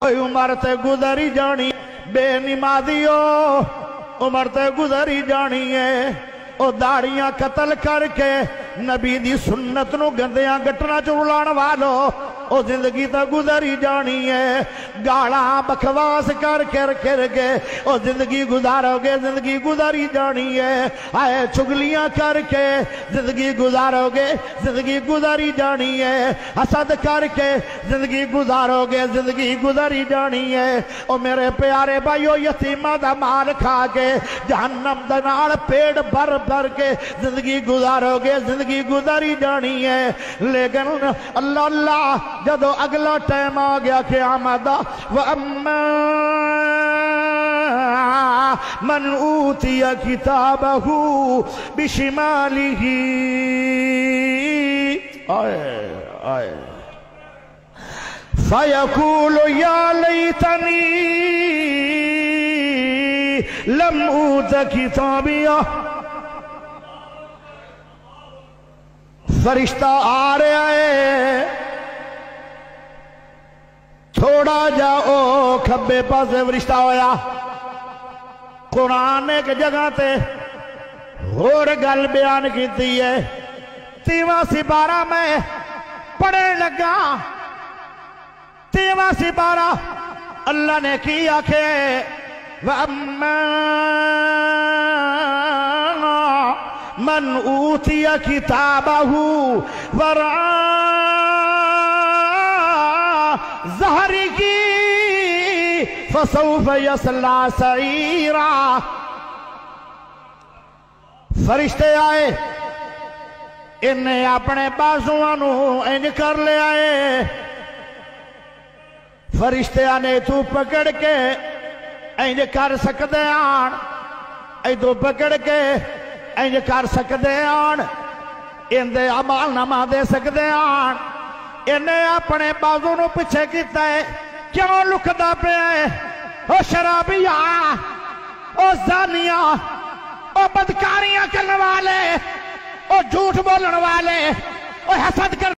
عمر تے گزری جانی بے نمازیو، عمر تے گزری جانی ہے او داڑیاں قتل کر کے نبی دی سنت نو گندیاں گٹنا چولان والو او زندگی تا گزری جانی ہے، گاڑاں بکواس کر کے او زندگی گزارو گے، زندگی گزاری جانی ہے، آئے چگلیاں کر کے زندگی گزارو گے، زندگی گزاری جانی ہے، حسد کر کے زندگی گزارو گے، زندگی گزاری جانی ہے۔ او میرے پیارے بھائیو، یتیمہ دا مال کھا کے جہنم دا نال پیڑ بھر کے زندگی گزارو گے، زندگی گزاری جانی ہے۔ لیکن اللہ اللہ جدو اگلا ٹائم آ گیا قیامت دا، وَأَمَّا مَنْ أُوتِيَ كِتَابَهُ بِشِمَالِهِ، فَيَقُولُ يَا لَيْتَنِي لَمْ أُوتَ كِتَابِيَهْ۔ فرشتہ آ رہا ہے، تھوڑا جاؤ کھبے پاسے فرشتہ ہویا۔ قرآن ایک جگہ تے اور گل بیان کیتی ہے، 13واں سپارہ میں پڑھنے لگا، 13واں سپارہ اللہ نے کی آکھے وَأَمَّا من اوتی کتابہ وراء ظہرہ فسوف یصلی سعیرا۔ فرشتے آئے، انہیں اپنے بازوانو انج کر لے آئے، فرشتے آنے تو پکڑ کے انج کر سکتے آن، ایدو پکڑ کے انج کر سکتے آن، اندے عمال نما دے سکتے آن۔ انہیں اپنے بازو نو پچھے کیتا ہے، کیوں لکھدا پہ ہے؟ او شرابیاں، او زانیاں، او بدکاریاں کرنے والے، او جھوٹ بولن والے، او حسد کر